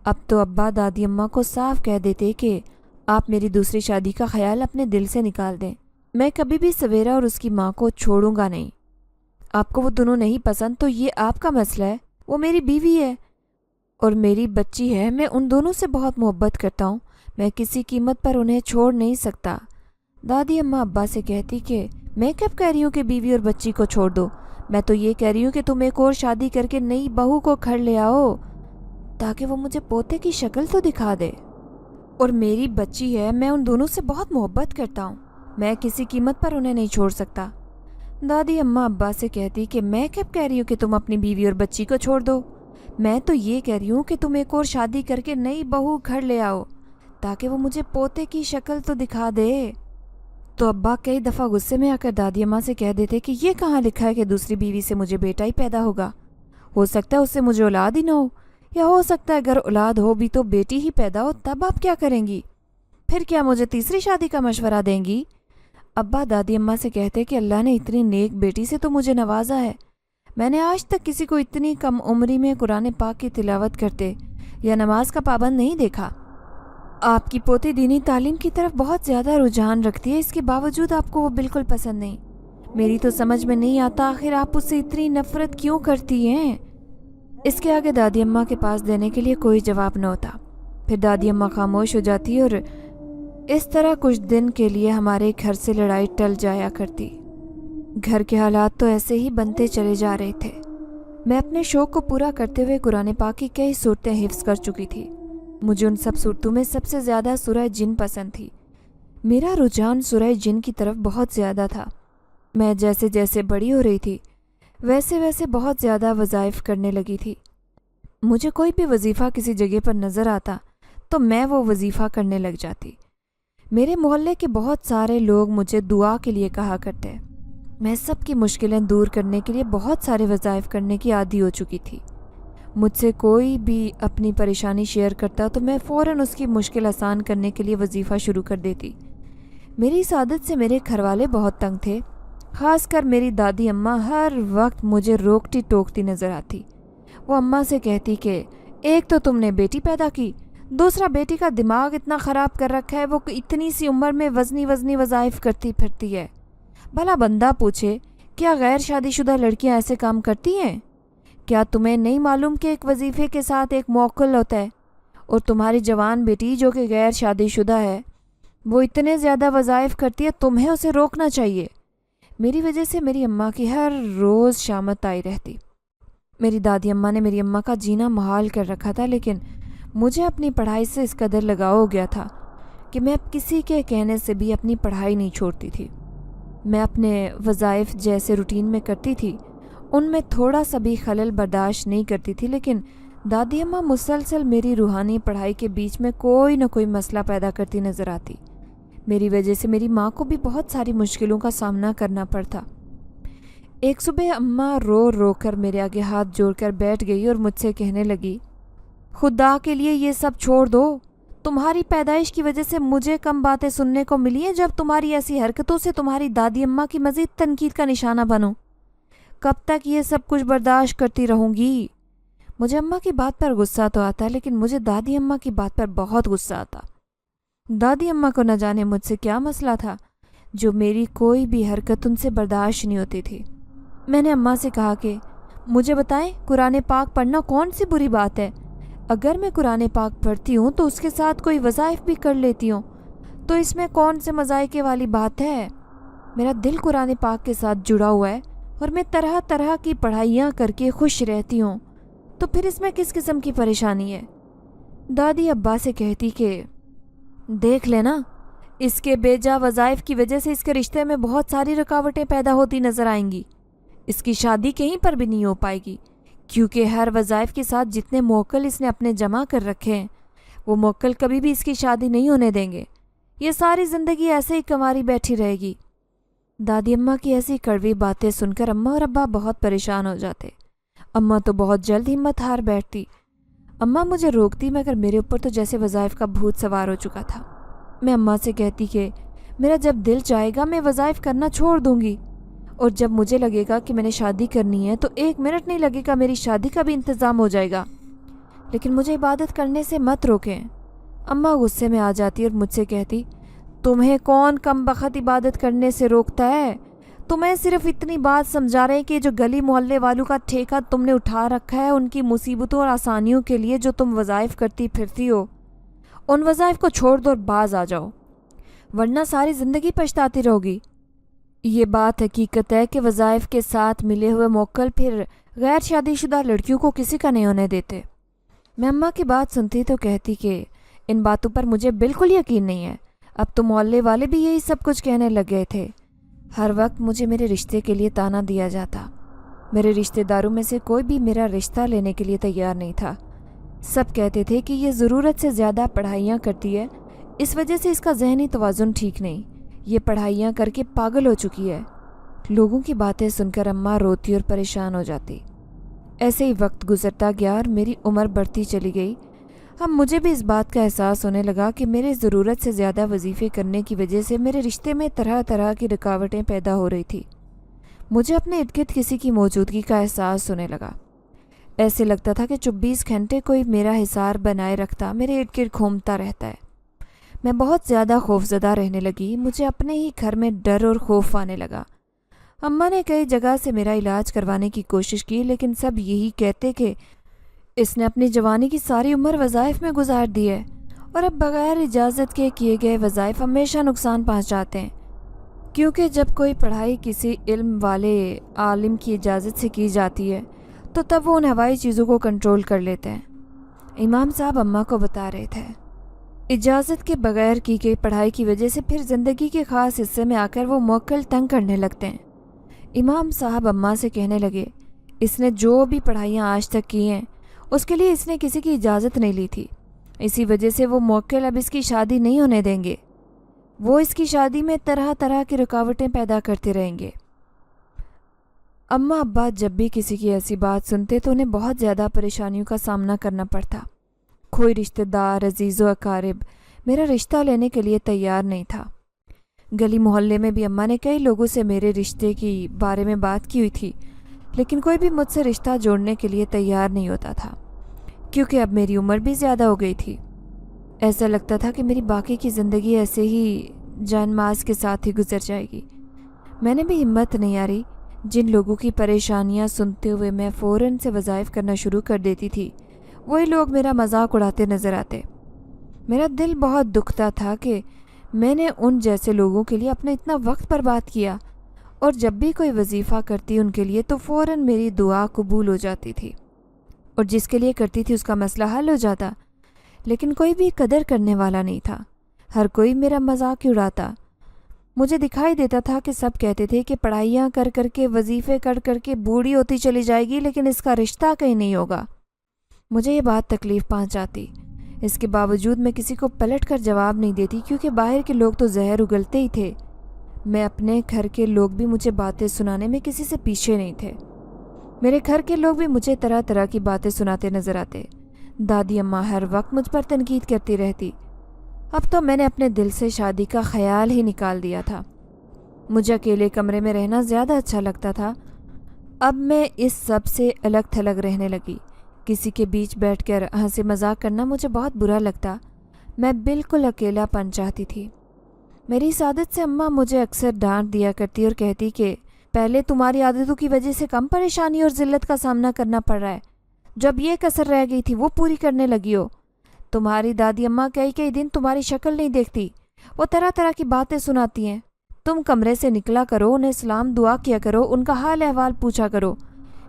Speaker 1: اب تو ابا دادی اماں کو صاف کہہ دیتے کہ آپ میری دوسری شادی کا خیال اپنے دل سے نکال دیں، میں کبھی بھی سویرا اور اس کی ماں کو چھوڑوں گا نہیں۔ آپ کو وہ دونوں نہیں پسند تو یہ آپ کا مسئلہ ہے، وہ میری بیوی ہے اور میری بچی ہے، میں ان دونوں سے بہت محبت کرتا ہوں، میں کسی قیمت پر انہیں چھوڑ نہیں سکتا۔ دادی اماں ابا سے کہتی کہ میں کب کہہ رہی ہوں کہ بیوی اور بچی کو چھوڑ دو، میں تو یہ کہہ رہی ہوں کہ تم ایک اور شادی کر کے نئی بہو کو گھر لے آؤ تاکہ وہ مجھے پوتے کی شکل تو دکھا دے، اور میری بچی ہے، میں ان دونوں سے بہت محبت کرتا ہوں، میں کسی قیمت پر انہیں نہیں چھوڑ سکتا۔ دادی اماں ابا سے کہتی کہ میں کب کہہ رہی ہوں کہ تم اپنی بیوی اور بچی کو چھوڑ دو، میں تو یہ کہہ رہی ہوں کہ تم ایک اور شادی کر کے نئی بہو گھر لے آؤ تاکہ وہ مجھے پوتے کی شکل تو دکھا دے۔ تو ابا کئی دفعہ غصے میں آ کر دادی اماں سے کہہ دیتے کہ یہ کہاں لکھا ہے کہ دوسری بیوی سے مجھے بیٹا ہی پیدا ہوگا، ہو سکتا ہے اس سے مجھے اولاد ہی نہ ہو، یا ہو سکتا ہے اگر اولاد ہو بھی تو بیٹی ہی پیدا ہو، تب آپ کیا کریں گی؟ پھر کیا مجھے تیسری شادی کا مشورہ دیں گی؟ ابا دادی اماں سے کہتے کہ اللہ نے اتنی نیک بیٹی سے تو مجھے نوازا ہے، میں نے آج تک کسی کو اتنی کم عمری میں قرآن پاک کی تلاوت کرتے یا نماز کا پابند نہیں دیکھا۔ آپ کی پوتی دینی تعلیم کی طرف بہت زیادہ رجحان رکھتی ہے، اس کے باوجود آپ کو وہ بالکل پسند نہیں۔ میری تو سمجھ میں نہیں آتا آخر آپ اس سے اتنی نفرت کیوں کرتی ہیں۔ اس کے آگے دادی اماں کے پاس دینے کے لیے کوئی جواب نہ ہوتا۔ پھر دادی اماں خاموش ہو جاتی اور اس طرح کچھ دن کے لیے ہمارے گھر سے لڑائی ٹل جایا کرتی۔ گھر کے حالات تو ایسے ہی بنتے چلے جا رہے تھے۔ میں اپنے شوق کو پورا کرتے ہوئے قرآن پاک کی کئی صورتیں حفظ کر چکی تھی۔ مجھے ان سب صورتوں میں سب سے زیادہ سورہ جن پسند تھی۔ میرا رجحان سورہ جن کی طرف بہت زیادہ تھا۔ میں جیسے جیسے بڑی ہو رہی تھی ویسے ویسے بہت زیادہ وظائف کرنے لگی تھی۔ مجھے کوئی بھی وظیفہ کسی جگہ پر نظر آتا تو میں وہ وظیفہ کرنے لگ جاتی۔ میرے محلے کے بہت سارے لوگ مجھے دعا کے لیے کہا کرتے۔ میں سب کی مشکلیں دور کرنے کے لیے بہت سارے وظائف کرنے کی عادی ہو چکی تھی۔ مجھ سے کوئی بھی اپنی پریشانی شیئر کرتا تو میں فوراً اس کی مشکل آسان کرنے کے لیے وظیفہ شروع کر دیتی۔ میری اس عادت سے میرے گھر والے بہت تنگ تھے، خاص کر میری دادی اماں ہر وقت مجھے روکتی ٹوکتی نظر آتی۔ وہ اماں سے کہتی کہ ایک تو تم نے بیٹی پیدا کی، دوسرا بیٹی کا دماغ اتنا خراب کر رکھا ہے، وہ اتنی سی عمر میں وزنی وظائف کرتی پھرتی ہے۔ بھلا بندہ پوچھے کیا غیر شادی شدہ لڑکیاں ایسے کام کرتی ہیں؟ کیا تمہیں نہیں معلوم کہ ایک وظیفے کے ساتھ ایک موکل ہوتا ہے؟ اور تمہاری جوان بیٹی جو کہ غیر شادی شدہ ہے وہ اتنے زیادہ وظائف کرتی ہے، تمہیں اسے روکنا چاہیے۔ میری وجہ سے میری اماں کی ہر روز شامت آئی رہتی۔ میری دادی اماں نے میری اماں کا جینا محال کر رکھا تھا، لیکن مجھے اپنی پڑھائی سے اس قدر لگاؤ ہو گیا تھا کہ میں اب کسی کے کہنے سے بھی اپنی پڑھائی نہیں چھوڑتی تھی۔ میں اپنے وظائف جیسے روٹین میں کرتی تھی ان میں تھوڑا سا بھی خلل برداشت نہیں کرتی تھی، لیکن دادی اماں مسلسل میری روحانی پڑھائی کے بیچ میں کوئی نہ کوئی مسئلہ پیدا کرتی نظر آتی۔ میری وجہ سے میری ماں کو بھی بہت ساری مشکلوں کا سامنا کرنا پڑتا۔ ایک صبح اماں رو رو کر میرے آگے ہاتھ جوڑ کر بیٹھ گئی اور مجھ سے کہنے لگی، خدا کے لیے یہ سب چھوڑ دو۔ تمہاری پیدائش کی وجہ سے مجھے کم باتیں سننے کو ملی ہیں، جب تمہاری ایسی حرکتوں سے تمہاری دادی اماں کی مزید تنقید کا نشانہ بنوں۔ کب تک یہ سب کچھ برداشت کرتی رہوں گی؟ مجھے اماں کی بات پر غصہ تو آتا، لیکن مجھے دادی اماں کی بات پر بہت غصہ آتا۔ دادی اماں کو نہ جانے مجھ سے کیا مسئلہ تھا جو میری کوئی بھی حرکت ان سے برداشت نہیں ہوتی تھی۔ میں نے اماں سے کہا کہ مجھے بتائیں قرآن پاک پڑھنا کون سی بری بات ہے؟ اگر میں قرآن پاک پڑھتی ہوں تو اس کے ساتھ کوئی وظائف بھی کر لیتی ہوں، تو اس میں کون سے مذائقے والی بات ہے؟ میرا دل قرآن پاک کے ساتھ جڑا ہوا ہے اور میں طرح طرح کی پڑھائیاں کر کے خوش رہتی ہوں، تو پھر اس میں کس قسم کی پریشانی ہے؟ دادی ابا سے کہتی کہ دیکھ لینا، اس کے بے جا وظائف کی وجہ سے اس کے رشتے میں بہت ساری رکاوٹیں پیدا ہوتی نظر آئیں گی۔ اس کی شادی کہیں پر بھی نہیں ہو پائے گی، کیونکہ ہر وظائف کے ساتھ جتنے موکل اس نے اپنے جمع کر رکھے ہیں وہ موکل کبھی بھی اس کی شادی نہیں ہونے دیں گے۔ یہ ساری زندگی ایسے ہی کنواری بیٹھی رہے گی۔ دادی اماں کی ایسی کڑوی باتیں سن کر اماں اور ابا بہت پریشان ہو جاتے۔ اماں تو بہت جلد ہمت ہار بیٹھتی۔ اماں مجھے روکتی مگر میرے اوپر تو جیسے وظائف کا بھوت سوار ہو چکا تھا۔ میں اماں سے کہتی کہ میرا جب دل چاہے گا میں وظائف کرنا چھوڑ دوں گی، اور جب مجھے لگے گا کہ میں نے شادی کرنی ہے تو 1 منٹ نہیں لگے گا میری شادی کا بھی انتظام ہو جائے گا، لیکن مجھے عبادت کرنے سے مت روکیں۔ اماں غصے میں آ جاتی اور مجھ سے کہتی، تمہیں کون کم بخت عبادت کرنے سے روکتا ہے؟ تمہیں صرف اتنی بات سمجھا رہے کہ جو گلی محلے والوں کا ٹھیکہ تم نے اٹھا رکھا ہے ان کی مصیبتوں اور آسانیوں کے لیے جو تم وظائف کرتی پھرتی ہو، ان وظائف کو چھوڑ دو اور باز آ جاؤ، ورنہ ساری زندگی پچھتاتی رہو گی۔ یہ بات حقیقت ہے کہ وظائف کے ساتھ ملے ہوئے موکل پھر غیر شادی شدہ لڑکیوں کو کسی کا نہیں ہونے دیتے۔ میں اماں کی بات سنتی تو کہتی کہ ان باتوں پر مجھے بالکل یقین نہیں ہے، اب تو محلے والے بھی یہی سب کچھ کہنے لگ گئے تھے۔ ہر وقت مجھے میرے رشتے کے لیے تانا دیا جاتا۔ میرے رشتہ داروں میں سے کوئی بھی میرا رشتہ لینے کے لیے تیار نہیں تھا۔ سب کہتے تھے کہ یہ ضرورت سے زیادہ پڑھائیاں کرتی ہے، اس وجہ سے اس کا ذہنی توازن ٹھیک نہیں، یہ پڑھائیاں کر کے پاگل ہو چکی ہے۔ لوگوں کی باتیں سن کر اماں روتی اور پریشان ہو جاتی۔ ایسے ہی وقت گزرتا گیا اور میری عمر بڑھتی چلی گئی۔ اب مجھے بھی اس بات کا احساس ہونے لگا کہ میرے ضرورت سے زیادہ وظیفے کرنے کی وجہ سے میرے رشتے میں طرح طرح کی رکاوٹیں پیدا ہو رہی تھی۔ مجھے اپنے ارد گرد کسی کی موجودگی کا احساس ہونے لگا۔ ایسے لگتا تھا کہ 24 گھنٹے کوئی میرا حصار بنائے رکھتا میرے ارد گرد گھومتا رہتا ہے۔ میں بہت زیادہ خوفزدہ رہنے لگی، مجھے اپنے ہی گھر میں ڈر اور خوف آنے لگا۔ اماں نے کئی جگہ سے میرا علاج کروانے کی کوشش کی، لیکن سب یہی کہتے کہ اس نے اپنی جوانی کی ساری عمر وظائف میں گزار دی ہے اور اب بغیر اجازت کے کیے گئے وظائف ہمیشہ نقصان پہنچاتے ہیں، کیونکہ جب کوئی پڑھائی کسی علم والے عالم کی اجازت سے کی جاتی ہے تو تب وہ ان ہوائی چیزوں کو کنٹرول کر لیتے ہیں۔ امام صاحب اماں کو بتا رہے تھے، اجازت کے بغیر کی گئی پڑھائی کی وجہ سے پھر زندگی کے خاص حصے میں آ کر وہ موکل تنگ کرنے لگتے ہیں۔ امام صاحب اماں سے کہنے لگے، اس نے جو بھی پڑھائیاں آج تک کی ہیں اس کے لیے اس نے کسی کی اجازت نہیں لی تھی، اسی وجہ سے وہ موکل اب اس کی شادی نہیں ہونے دیں گے، وہ اس کی شادی میں طرح طرح کی رکاوٹیں پیدا کرتے رہیں گے۔ اماں ابا جب بھی کسی کی ایسی بات سنتے تو انہیں بہت زیادہ پریشانیوں کا سامنا کرنا پڑتا۔ کوئی رشتہ دار، عزیز و اقارب میرا رشتہ لینے کے لیے تیار نہیں تھا۔ گلی محلے میں بھی اماں نے کئی لوگوں سے میرے رشتے کی بارے میں بات کی ہوئی تھی، لیکن کوئی بھی مجھ سے رشتہ جوڑنے کے لیے تیار نہیں ہوتا تھا، کیونکہ اب میری عمر بھی زیادہ ہو گئی تھی۔ ایسا لگتا تھا کہ میری باقی کی زندگی ایسے ہی جان ماز کے ساتھ ہی گزر جائے گی۔ میں نے بھی ہمت نہیں ہاری۔ جن لوگوں کی پریشانیاں سنتے ہوئے میں فوراً سے وظائف کرنا شروع کر دیتی تھی، وہی لوگ میرا مذاق اڑاتے نظر آتے۔ میرا دل بہت دکھتا تھا کہ میں نے ان جیسے لوگوں کے لیے اپنا اتنا وقت برباد کیا، اور جب بھی کوئی وظیفہ کرتی ان کے لیے تو فوراً میری دعا قبول ہو جاتی تھی، اور جس کے لیے کرتی تھی اس کا مسئلہ حل ہو جاتا، لیکن کوئی بھی قدر کرنے والا نہیں تھا۔ ہر کوئی میرا مذاق ہی اڑاتا۔ مجھے دکھائی دیتا تھا کہ سب کہتے تھے کہ پڑھائیاں کر کر کے، وظیفے کر کر کے بوڑھی ہوتی چلی جائے گی، لیکن اس کا رشتہ کہیں نہیں ہوگا۔ مجھے یہ بات تکلیف پہنچاتی۔ اس کے باوجود میں کسی کو پلٹ کر جواب نہیں دیتی، کیونکہ باہر کے لوگ تو زہر اگلتے ہی تھے۔ میں اپنے گھر کے لوگ بھی مجھے باتیں سنانے میں کسی سے پیچھے نہیں تھے۔ میرے گھر کے لوگ بھی مجھے طرح طرح کی باتیں سناتے نظر آتے۔ دادی اماں ہر وقت مجھ پر تنقید کرتی رہتی۔ اب تو میں نے اپنے دل سے شادی کا خیال ہی نکال دیا تھا۔ مجھے اکیلے کمرے میں رہنا زیادہ اچھا لگتا تھا۔ اب میں اس سب سے الگ تھلگ رہنے لگی۔ کسی کے بیچ بیٹھ کر ہنسی مذاق کرنا مجھے بہت برا لگتا۔ میں بالکل اکیلا پن چاہتی تھی۔ میری اس عادت سے اماں مجھے اکثر ڈانٹ دیا کرتی اور کہتی کہ پہلے تمہاری عادتوں کی وجہ سے کم پریشانی اور ذلت کا سامنا کرنا پڑ رہا ہے، جب یہ کسر رہ گئی تھی وہ پوری کرنے لگی ہو۔ تمہاری دادی اماں کئی دن تمہاری شکل نہیں دیکھتی، وہ طرح طرح کی باتیں سناتی ہیں۔ تم کمرے سے نکلا کرو، انہیں سلام دعا کیا کرو، ان کا حال احوال پوچھا کرو۔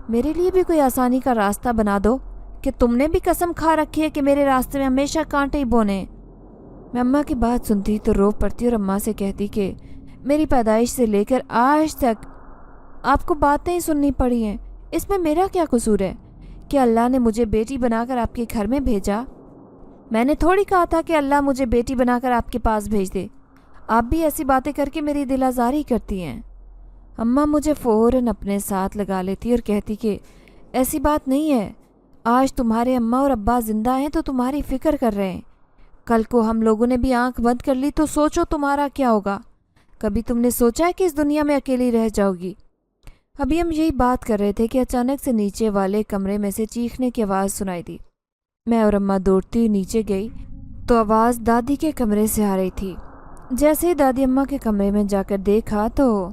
Speaker 1: میرے لیے بھی کوئی آسانی کا راستہ بنا دو، کہ تم نے بھی قسم کھا رکھی ہے کہ میرے راستے میں ہمیشہ کانٹے ہی بونے۔ میں اماں کی بات سنتی تو رو پڑتی اور اماں سے کہتی کہ میری پیدائش سے لے کر آج تک آپ کو باتیں ہی سننی پڑی ہیں، اس میں میرا کیا قصور ہے؟ کہ اللہ نے مجھے بیٹی بنا کر آپ کے گھر میں بھیجا؟ میں نے تھوڑی کہا تھا کہ اللہ مجھے بیٹی بنا کر آپ کے پاس بھیج دے۔ آپ بھی ایسی باتیں کر کے میری دل آزاری کرتی ہیں۔ اماں مجھے فوراً اپنے ساتھ لگا لیتی اور کہتی کہ ایسی بات نہیں ہے، آج تمہارے اماں اور ابا زندہ ہیں تو تمہاری فکر کر رہے ہیں، کل کو ہم لوگوں نے بھی آنکھ بند کر لی تو سوچو تمہارا کیا ہوگا؟ کبھی تم نے سوچا ہے کہ اس دنیا میں اکیلی رہ جاؤ گی؟ ابھی ہم یہی بات کر رہے تھے کہ اچانک سے نیچے والے کمرے میں سے چیخنے کی آواز سنائی دی۔ میں اور اماں دوڑتی ہوئی نیچے گئی تو آواز دادی کے کمرے سے آ رہی تھی۔ جیسے ہی دادی اماں کے کمرے میں جا کر دیکھا تو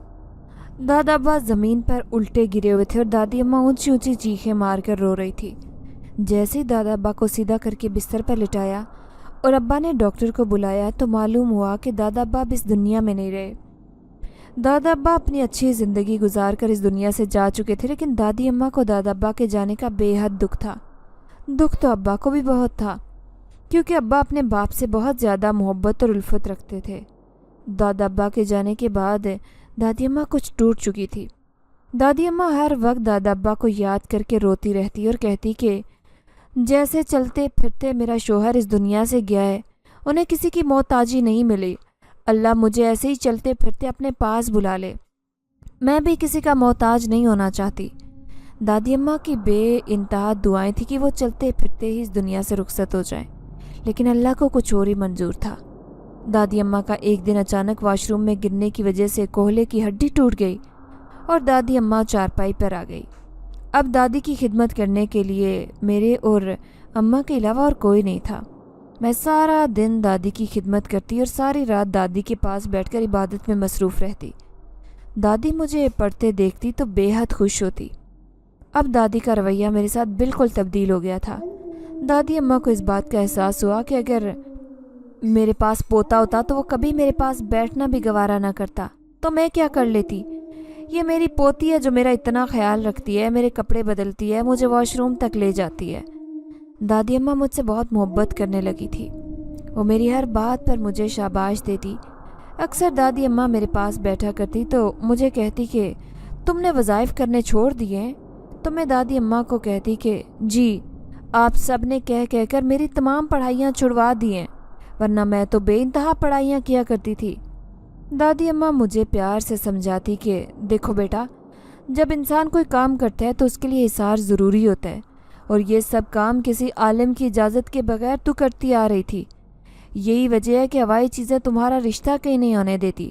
Speaker 1: دادا ابا زمین پر الٹے گرے ہوئے تھے اور دادی اماں اونچی اونچی چیخیں مار کر رو رہی تھی۔ جیسے ہی دادا ابا کو سیدھا کر کے بستر پر لٹایا اور ابا نے ڈاکٹر کو بلایا تو معلوم ہوا کہ دادا ابا اب اس دنیا میں نہیں رہے۔ دادا ابا اپنی اچھی زندگی گزار کر اس دنیا سے جا چکے تھے، لیکن دادی اماں کو دادا ابا کے جانے کا بے حد دکھ تھا۔ دکھ تو ابا کو بھی بہت تھا، کیونکہ ابا اپنے باپ سے بہت زیادہ محبت اور الفت رکھتے تھے۔ دادا ابا کے جانے کے بعد دادی اماں کچھ ٹوٹ چکی تھی۔ دادی اماں ہر وقت دادا ابا کو یاد کر کے روتی رہتی اور کہتی کہ جیسے چلتے پھرتے میرا شوہر اس دنیا سے گیا ہے، انہیں کسی کی محتاجی نہیں ملی، اللہ مجھے ایسے ہی چلتے پھرتے اپنے پاس بلا لے، میں بھی کسی کا محتاج نہیں ہونا چاہتی۔ دادی اماں کی بے انتہا دعائیں تھیں کہ وہ چلتے پھرتے ہی اس دنیا سے رخصت ہو جائیں، لیکن اللہ کو کچھ اور ہی منظور تھا۔ دادی اماں کا ایک دن اچانک واش روم میں گرنے کی وجہ سے کوہلے کی ہڈی ٹوٹ گئی اور دادی اماں چارپائی پر آ گئی۔ اب دادی کی خدمت کرنے کے لیے میرے اور اماں کے علاوہ اور کوئی نہیں تھا۔ میں سارا دن دادی کی خدمت کرتی اور ساری رات دادی کے پاس بیٹھ کر عبادت میں مصروف رہتی۔ دادی مجھے پڑھتے دیکھتی تو بے حد خوش ہوتی۔ اب دادی کا رویہ میرے ساتھ بالکل تبدیل ہو گیا تھا۔ دادی اماں کو اس بات کا احساس ہوا کہ اگر میرے پاس پوتا ہوتا تو وہ کبھی میرے پاس بیٹھنا بھی گوارا نہ کرتا، تو میں کیا کر لیتی؟ یہ میری پوتی ہے جو میرا اتنا خیال رکھتی ہے، میرے کپڑے بدلتی ہے، مجھے واش روم تک لے جاتی ہے۔ دادی اماں مجھ سے بہت محبت کرنے لگی تھی۔ وہ میری ہر بات پر مجھے شاباش دیتی۔ اکثر دادی اماں میرے پاس بیٹھا کرتی تو مجھے کہتی کہ تم نے وظائف کرنے چھوڑ دیے ہیں؟ تو میں دادی اماں کو کہتی کہ جی، آپ سب نے کہہ کر میری تمام پڑھائیاں چھڑوا دی ہیں، ورنہ میں تو بے انتہا پڑھائیاں کیا کرتی تھی۔ دادی اماں مجھے پیار سے سمجھاتی کہ دیکھو بیٹا، جب انسان کوئی کام کرتا ہے تو اس کے لیے احسار ضروری ہوتا ہے، اور یہ سب کام کسی عالم کی اجازت کے بغیر تو کرتی آ رہی تھی۔ یہی وجہ ہے کہ ہوائی چیزیں تمہارا رشتہ کہیں نہیں ہونے دیتی،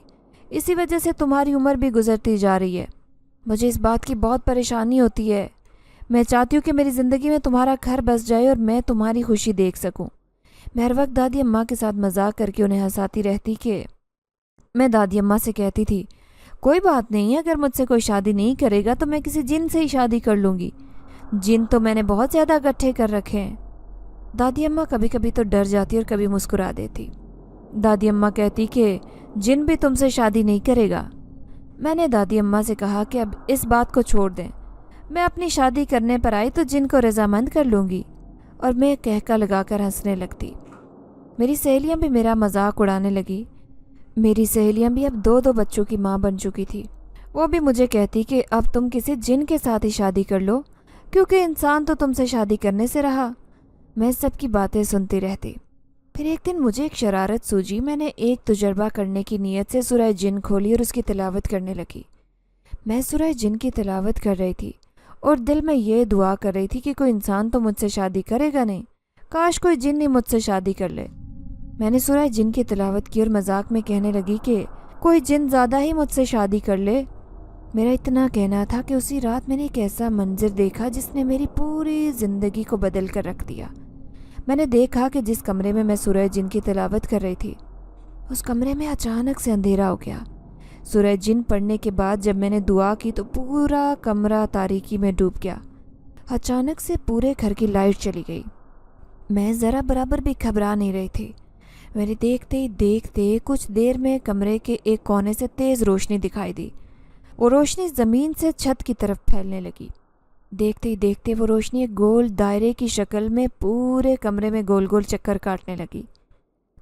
Speaker 1: اسی وجہ سے تمہاری عمر بھی گزرتی جا رہی ہے۔ مجھے اس بات کی بہت پریشانی ہوتی ہے۔ میں چاہتی ہوں کہ میری زندگی میں تمہارا گھر بس جائے اور میں تمہاری خوشی دیکھ سکوں۔ میں ہر وقت دادی اماں کے ساتھ مذاق کر کے انہیں ہنساتی رہتی کہ میں دادی اماں سے کہتی تھی کوئی بات نہیں، اگر مجھ سے کوئی شادی نہیں کرے گا تو میں کسی جن سے ہی شادی کر لوں گی، جن تو میں نے بہت زیادہ اکٹھے کر رکھے ہیں۔ دادی اماں کبھی کبھی تو ڈر جاتی اور کبھی مسکرا دیتی۔ دادی اماں کہتی کہ جن بھی تم سے شادی نہیں کرے گا۔ میں نے دادی اماں سے کہا کہ اب اس بات کو چھوڑ دیں، میں اپنی شادی کرنے پر آئی تو جن کو رضامند کر لوں گی، اور میں کہکا لگا کر ہنسنے لگتی۔ میری سہیلیاں بھی میرا مذاق اڑانے لگی۔ میری سہیلیاں بھی اب 2 بچوں کی ماں بن چکی تھی۔ وہ بھی مجھے کہتی کہ اب تم کسی جن کے ساتھ ہی شادی کر لو، کیونکہ انسان تو تم سے شادی کرنے سے رہا۔ میں سب کی باتیں سنتی رہتی۔ پھر ایک دن مجھے ایک شرارت سوجی۔ میں نے ایک تجربہ کرنے کی نیت سے سورہ جن کھولی اور اس کی تلاوت کرنے لگی۔ میں سورہ جن کی تلاوت کر رہی تھی اور دل میں یہ دعا کر رہی تھی کہ کوئی انسان تو مجھ سے شادی کرے گا نہیں، کاش کوئی جن ہی مجھ سے شادی کر لے۔ میں نے سورہ جن کی تلاوت کی اور مذاق میں کہنے لگی کہ کوئی جن زیادہ ہی مجھ سے شادی کر لے۔ میرا اتنا کہنا تھا کہ اسی رات میں نے ایک ایسا منظر دیکھا جس نے میری پوری زندگی کو بدل کر رکھ دیا۔ میں نے دیکھا کہ جس کمرے میں میں سورہ جن کی تلاوت کر رہی تھی، اس کمرے میں اچانک سے اندھیرا ہو گیا۔ سورہ جن پڑھنے کے بعد جب میں نے دعا کی تو پورا کمرہ تاریکی میں ڈوب گیا۔ اچانک سے پورے گھر کی لائٹ چلی گئی۔ میں ذرا برابر بھی گھبرا نہیں رہی تھی۔ میرے دیکھتے ہی دیکھتے کچھ دیر میں کمرے کے ایک کونے سے تیز روشنی دکھائی دی۔ وہ روشنی زمین سے چھت کی طرف پھیلنے لگی۔ دیکھتے ہی دیکھتے وہ روشنی ایک گول دائرے کی شکل میں پورے کمرے میں گول گول چکر کاٹنے لگی۔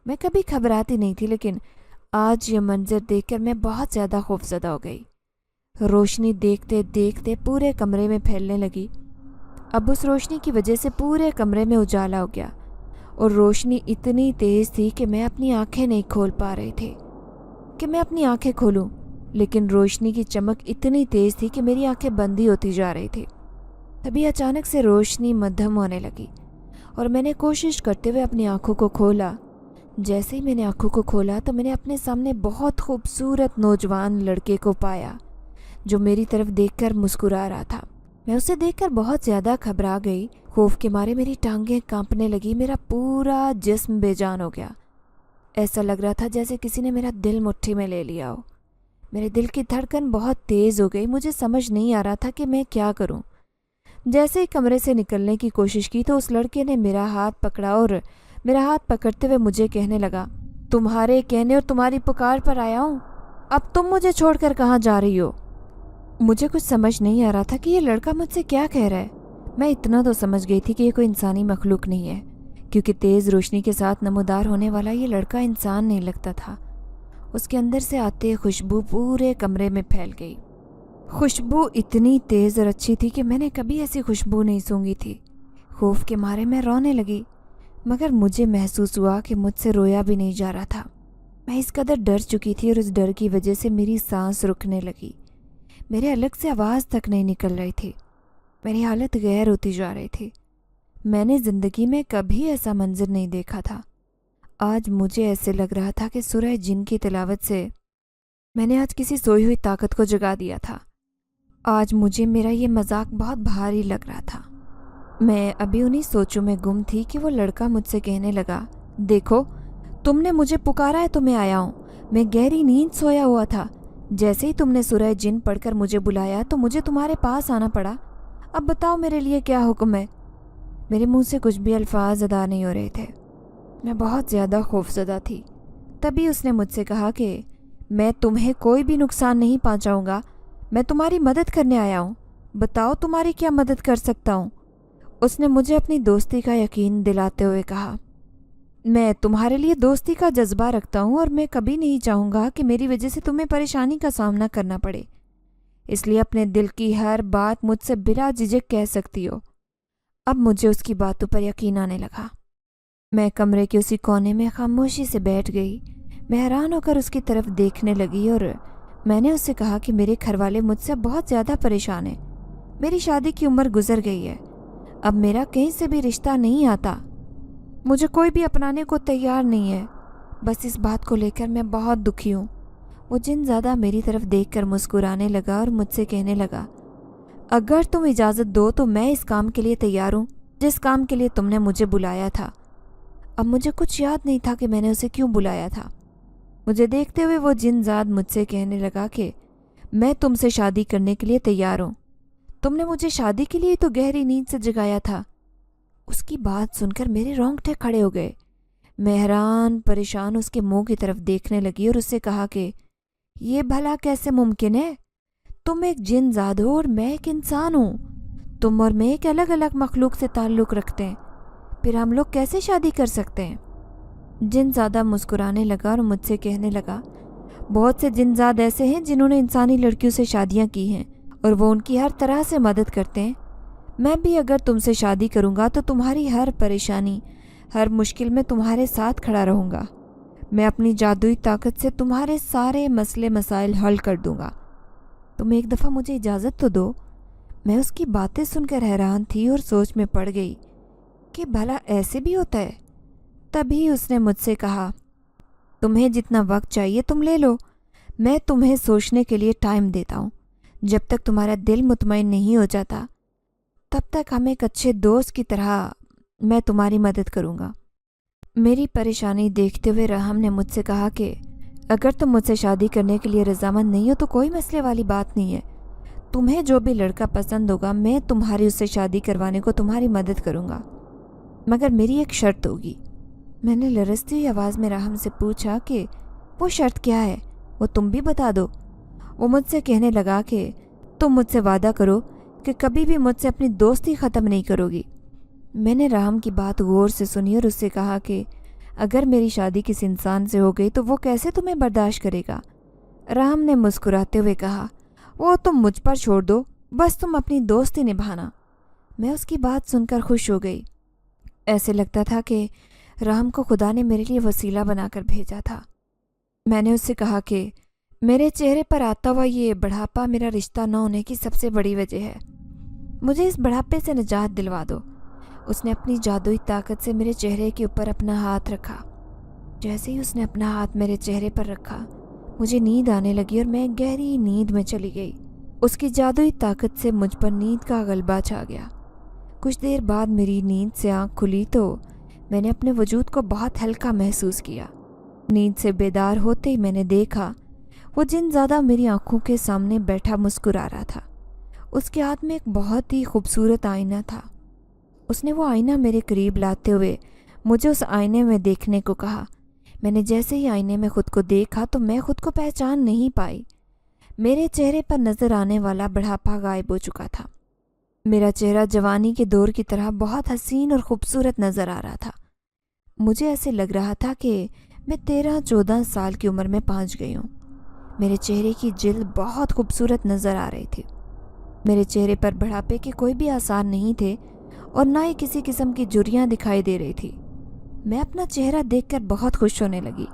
Speaker 1: میں کبھی گھبراتی نہیں تھی، لیکن آج یہ منظر دیکھ کر میں بہت زیادہ خوفزدہ ہو گئی۔ روشنی دیکھتے دیکھتے پورے کمرے میں پھیلنے لگی۔ اب اس روشنی کی وجہ سے پورے کمرے میں اجالا ہو گیا، اور روشنی اتنی تیز تھی کہ میں اپنی آنکھیں نہیں کھول پا رہی تھی کہ میں اپنی آنکھیں کھولوں، لیکن روشنی کی چمک اتنی تیز تھی کہ میری آنکھیں بند ہی ہوتی جا رہی تھی۔ تبھی اچانک سے روشنی مدھم ہونے لگی اور میں نے کوشش کرتے ہوئے اپنی آنکھوں کو کھولا۔ جیسے ہی میں نے آنکھوں کو کھولا تو میں نے اپنے سامنے بہت خوبصورت نوجوان لڑکے کو پایا جو میری طرف دیکھ کر مسکرا رہا تھا۔ میں اسے دیکھ کر بہت زیادہ گھبرا گئی۔ خوف کے مارے میری ٹانگیں کانپنے لگی، میرا پورا جسم بے جان ہو گیا۔ ایسا لگ رہا تھا جیسے کسی نے میرا دل مٹھی میں لے لیا ہو۔ میرے دل کی دھڑکن بہت تیز ہو گئی۔ مجھے سمجھ نہیں آ رہا تھا کہ میں کیا کروں۔ جیسے ہی کمرے سے نکلنے کی کوشش کی تو اس لڑکے نے میرا ہاتھ پکڑا اور میرا ہاتھ پکڑتے ہوئے مجھے کہنے لگا، تمہارے کہنے اور تمہاری پکار پر آیا ہوں، اب تم مجھے چھوڑ کر کہاں جا رہی ہو؟ مجھے کچھ سمجھ نہیں آ رہا تھا کہ یہ لڑکا مجھ سے کیا کہہ رہا ہے۔ میں اتنا تو سمجھ گئی تھی کہ یہ کوئی انسانی مخلوق نہیں ہے، کیونکہ تیز روشنی کے ساتھ نمودار ہونے والا یہ لڑکا انسان نہیں لگتا تھا۔ اس کے اندر سے آتے خوشبو پورے کمرے میں پھیل گئی۔ خوشبو اتنی تیز اور اچھی تھی کہ میں نے کبھی ایسی خوشبو نہیں سونگھی تھی۔ خوف کے مارے میں رونے لگی، مگر مجھے محسوس ہوا کہ مجھ سے رویا بھی نہیں جا رہا تھا۔ میں اس قدر ڈر چکی تھی اور اس ڈر کی وجہ سے میری سانس رکنے لگی۔ میرے حلق سے آواز تک نہیں نکل رہی تھی۔ میری حالت غیر ہوتی جا رہی تھی۔ میں نے زندگی میں کبھی ایسا منظر نہیں دیکھا تھا۔ آج مجھے ایسے لگ رہا تھا کہ سورہ جن کی تلاوت سے میں نے آج کسی سوئی ہوئی طاقت کو جگا دیا تھا۔ آج مجھے میرا یہ مذاق بہت بھاری لگ رہا تھا۔ میں ابھی انہی سوچوں میں گم تھی کہ وہ لڑکا مجھ سے کہنے لگا، دیکھو تم نے مجھے پکارا ہے تو میں آیا ہوں۔ میں گہری نیند سویا ہوا تھا، جیسے ہی تم نے سورہ جن پڑھ کر مجھے بلایا تو مجھے تمہارے پاس آنا پڑا۔ اب بتاؤ میرے لیے کیا حکم ہے؟ میرے منہ سے کچھ بھی الفاظ ادا نہیں ہو رہے تھے، میں بہت زیادہ خوفزدہ تھی۔ تبھی اس نے مجھ سے کہا کہ میں تمہیں کوئی بھی نقصان نہیں پہنچاؤں گا، میں تمہاری مدد کرنے آیا ہوں، بتاؤ تمہاری کیا مدد کر سکتا ہوں۔ اس نے مجھے اپنی دوستی کا یقین دلاتے ہوئے کہا، میں تمہارے لیے دوستی کا جذبہ رکھتا ہوں اور میں کبھی نہیں چاہوں گا کہ میری وجہ سے تمہیں پریشانی کا سامنا کرنا پڑے، اس لیے اپنے دل کی ہر بات مجھ سے بلا جھجک کہہ سکتی ہو۔ اب مجھے اس کی باتوں پر یقین آنے لگا۔ میں کمرے کے اسی کونے میں خاموشی سے بیٹھ گئی۔ میں حیران ہو کر اس کی طرف دیکھنے لگی اور میں نے اس سے کہا کہ میرے گھر والے مجھ سے بہت زیادہ پریشان ہیں، میری شادی کی عمر گزر گئی ہے، اب میرا کہیں سے بھی رشتہ نہیں آتا، مجھے کوئی بھی اپنانے کو تیار نہیں ہے، بس اس بات کو لے کر میں بہت دکھی ہوں۔ وہ جن زیادہ میری طرف دیکھ کر مسکرانے لگا اور مجھ سے کہنے لگا، اگر تم اجازت دو تو میں اس کام کے لیے تیار ہوں جس کام کے لیے تم نے مجھے بلایا تھا۔ اب مجھے کچھ یاد نہیں تھا کہ میں نے اسے کیوں بلایا تھا۔ مجھے دیکھتے ہوئے وہ جن زاد مجھ سے کہنے لگا کہ میں تم سے شادی کرنے کے لیے تیار ہوں، تم نے مجھے شادی کے لیے تو گہری نیند سے جگایا تھا۔ اس کی بات سن کر میرے رونگٹے کھڑے ہو گئے۔ میں حیران پریشان اس کے منہ کی طرف دیکھنے لگی اور اس سے کہا کہ یہ بھلا کیسے ممکن ہے؟ تم ایک جن زاد ہو اور میں ایک انسان ہوں، تم اور میں ایک الگ الگ مخلوق سے تعلق رکھتے ہیں، پھر ہم لوگ کیسے شادی کر سکتے ہیں؟ جن زادہ مسکرانے لگا اور مجھ سے کہنے لگا، بہت سے جن زاد ایسے ہیں جنہوں نے انسانی لڑکیوں سے شادیاں کی ہیں اور وہ ان کی ہر طرح سے مدد کرتے ہیں۔ میں بھی اگر تم سے شادی کروں گا تو تمہاری ہر پریشانی، ہر مشکل میں تمہارے ساتھ کھڑا رہوں گا، میں اپنی جادوئی طاقت سے تمہارے سارے مسئلے مسائل حل کر دوں گا، تم ایک دفعہ مجھے اجازت تو دو۔ میں اس کی باتیں سن کر حیران تھی اور سوچ میں پڑ گئی کہ بھلا ایسے بھی ہوتا ہے۔ تبھی اس نے مجھ سے کہا، تمہیں جتنا وقت چاہیے تم لے لو، میں تمہیں سوچنے کے لیے ٹائم دیتا ہوں، جب تک تمہارا دل مطمئن نہیں ہو جاتا تب تک ہم ایک اچھے دوست کی طرح میں تمہاری مدد کروں گا۔ میری پریشانی دیکھتے ہوئے رحم نے مجھ سے کہا کہ اگر تم مجھ سے شادی کرنے کے لیے رضامند نہیں ہو تو کوئی مسئلے والی بات نہیں ہے، تمہیں جو بھی لڑکا پسند ہوگا میں تمہاری اس سے شادی کروانے کو تمہاری مدد کروں گا، مگر میری ایک شرط ہوگی۔ میں نے لرزتی ہوئی آواز میں رحم سے پوچھا کہ وہ شرط کیا ہے؟ وہ تم بھی بتا دو۔ وہ مجھ سے کہنے لگا کہ تم مجھ سے وعدہ کرو کہ کبھی بھی مجھ سے اپنی دوستی ختم نہیں کرو گی۔ میں نے رحم کی بات غور سے سنی اور اس سے کہا کہ اگر میری شادی کسی انسان سے ہو گئی تو وہ کیسے تمہیں برداشت کرے گا؟ رحم نے مسکراتے ہوئے کہا، وہ تم مجھ پر چھوڑ دو، بس تم اپنی دوستی نبھانا۔ میں اس کی بات سن کر خوش ہو گئی، ایسے لگتا تھا کہ رحم کو خدا نے میرے لیے وسیلہ بنا کر بھیجا تھا۔ میں نے اس سے کہا کہ میرے چہرے پر آتا ہوا یہ بڑھاپا میرا رشتہ نہ ہونے کی سب سے بڑی وجہ ہے، مجھے اس بڑھاپے سے نجات دلوا دو۔ اس نے اپنی جادوئی طاقت سے میرے چہرے کے اوپر اپنا ہاتھ رکھا۔ جیسے ہی اس نے اپنا ہاتھ میرے چہرے پر رکھا مجھے نیند آنے لگی اور میں گہری نیند میں چلی گئی۔ اس کی جادوئی طاقت سے مجھ پر نیند کا غلبہ چھا گیا۔ کچھ دیر بعد میری نیند سے آنکھ کھلی تو میں نے اپنے وجود کو بہت ہلکا محسوس کیا۔ نیند سے بیدار ہوتے ہی میں نے دیکھا وہ جن زیادہ میری آنکھوں کے سامنے بیٹھا مسکرا رہا تھا۔ اس کے ہاتھ میں ایک بہت ہی خوبصورت آئینہ تھا۔ اس نے وہ آئینہ میرے قریب لاتے ہوئے مجھے اس آئینے میں دیکھنے کو کہا۔ میں نے جیسے ہی آئینے میں خود کو دیکھا تو میں خود کو پہچان نہیں پائی۔ میرے چہرے پر نظر آنے والا بڑھاپا غائب ہو چکا تھا۔ میرا چہرہ جوانی کے دور کی طرح بہت حسین اور خوبصورت نظر آ رہا تھا۔ مجھے ایسے لگ رہا تھا کہ میں 13-14 سال کی عمر میں پہنچ گئی ہوں۔ میرے چہرے کی جلد بہت خوبصورت نظر آ رہی تھی۔ میرے چہرے پر بڑھاپے کے کوئی بھی آثار نہیں تھے اور نہ ہی کسی قسم کی جھریاں دکھائی دے رہی تھی۔ میں اپنا چہرہ دیکھ کر بہت خوش ہونے لگی۔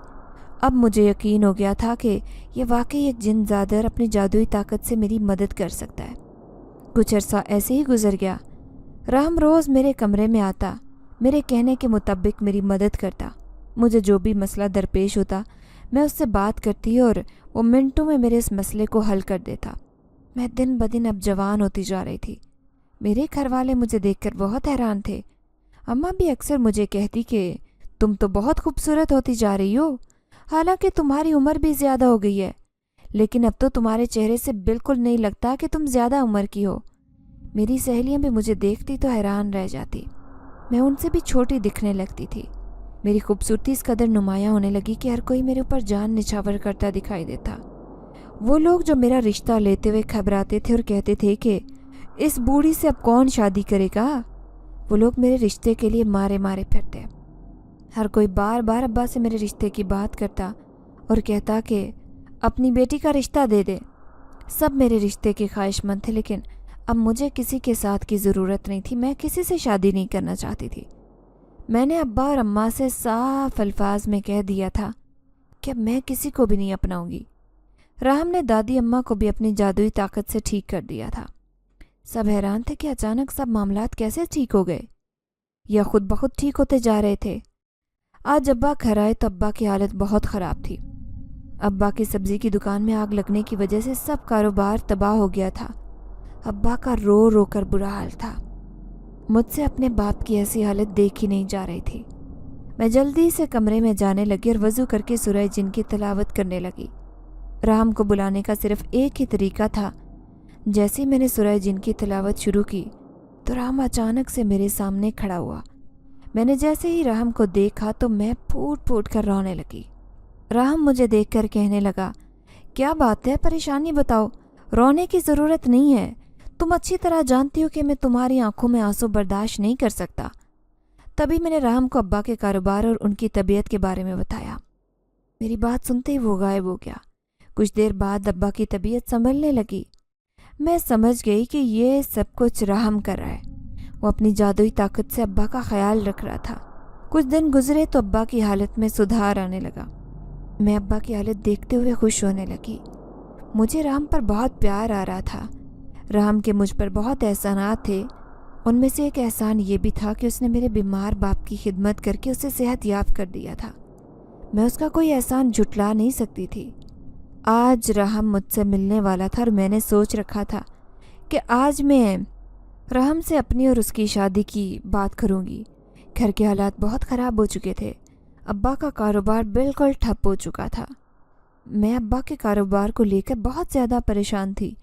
Speaker 1: اب مجھے یقین ہو گیا تھا کہ یہ واقعی ایک جن زادر اپنی جادوئی طاقت سے میری مدد کر سکتا ہے۔ کچھ عرصہ ایسے ہی گزر گیا۔ رحم روز میرے کمرے میں آتا، میرے کہنے کے مطابق میری مدد کرتا۔ مجھے جو بھی مسئلہ درپیش ہوتا میں اس سے بات کرتی اور وہ منٹوں میں میرے اس مسئلے کو حل کر دیتا۔ میں دن بدن اب جوان ہوتی جا رہی تھی۔ میرے گھر والے مجھے دیکھ کر بہت حیران تھے۔ اماں بھی اکثر مجھے کہتی کہ تم تو بہت خوبصورت ہوتی جا رہی ہو، حالانکہ تمہاری عمر بھی زیادہ ہو گئی ہے، لیکن اب تو تمہارے چہرے سے بالکل نہیں لگتا کہ تم زیادہ عمر کی ہو۔ میری سہیلیاں بھی مجھے دیکھتی تو حیران رہ جاتی۔ میں ان سے بھی چھوٹی دکھنے لگتی تھی۔ میری خوبصورتی اس قدر نمایاں ہونے لگی کہ ہر کوئی میرے اوپر جان نچھاور کرتا دکھائی دیتا۔ وہ لوگ جو میرا رشتہ لیتے ہوئے گھبراتے تھے اور کہتے تھے کہ اس بوڑھی سے اب کون شادی کرے گا، وہ لوگ میرے رشتے کے لیے مارے مارے پھرتے۔ ہر کوئی بار بار ابا سے میرے رشتے کی بات کرتا اور کہتا کہ اپنی بیٹی کا رشتہ دے دے۔ سب میرے رشتے کے خواہش مند تھے، لیکن اب مجھے کسی کے ساتھ کی ضرورت نہیں تھی۔ میں کسی سے شادی نہیں کرنا چاہتی تھی۔ میں نے ابا اور اماں سے صاف الفاظ میں کہہ دیا تھا کہ اب میں کسی کو بھی نہیں اپناؤں گی۔ راہم نے دادی اماں کو بھی اپنی جادوئی طاقت سے ٹھیک کر دیا تھا۔ سب حیران تھے کہ اچانک سب معاملات کیسے ٹھیک ہو گئے، یا خود بخود ٹھیک ہوتے جا رہے تھے۔ آج ابا گھر آئے تو ابا کی حالت بہت خراب تھی۔ ابا کی سبزی کی دکان میں آگ لگنے کی وجہ سے سب کاروبار تباہ ہو گیا تھا۔ ابا کا رو رو کر برا حال تھا۔ مجھ سے اپنے باپ کی ایسی حالت دیکھی نہیں جا رہی تھی۔ میں جلدی سے کمرے میں جانے لگی اور وضو کر کے سورہ جن کی تلاوت کرنے لگی۔ راہم کو بلانے کا صرف ایک ہی طریقہ تھا۔ جیسے ہی میں نے سورہ جن کی تلاوت شروع کی تو راہم اچانک سے میرے سامنے کھڑا ہوا۔ میں نے جیسے ہی راہم کو دیکھا تو میں پھوٹ پھوٹ کر رونے لگی۔ راہم مجھے دیکھ کر کہنے لگا، کیا بات ہے، پریشانی بتاؤ، رونے کی ضرورت نہیں ہے، تم اچھی طرح جانتی ہو کہ میں تمہاری آنکھوں میں آنسو برداشت نہیں کر سکتا۔ تبھی میں نے راہم کو ابا کے کاروبار اور ان کی طبیعت کے بارے میں بتایا۔ میری بات سنتے ہی وہ غائب ہو گیا۔ کچھ دیر بعد ابا کی طبیعت سنبھلنے لگی۔ میں سمجھ گئی کہ یہ سب کچھ راہم کر رہا ہے۔ وہ اپنی جادوئی طاقت سے ابا کا خیال رکھ رہا تھا۔ کچھ دن گزرے تو ابا کی حالت میں سدھار آنے لگا۔ میں ابا کی حالت دیکھتے ہوئے خوش ہونے لگی۔ مجھے راہم پر بہت پیار آ رہا تھا۔ راہم کے مجھ پر بہت احسانات تھے۔ ان میں سے ایک احسان یہ بھی تھا کہ اس نے میرے بیمار باپ کی خدمت کر کے اسے صحت یاب کر دیا تھا۔ میں اس کا کوئی احسان جھٹلا نہیں سکتی تھی۔ آج راہم مجھ سے ملنے والا تھا اور میں نے سوچ رکھا تھا کہ آج میں راہم سے اپنی اور اس کی شادی کی بات کروں گی۔ گھر کے حالات بہت خراب ہو چکے تھے۔ ابا کا کاروبار بالکل ٹھپ ہو چکا تھا۔ میں ابا کے کاروبار کو لے کر بہت زیادہ پریشان تھی۔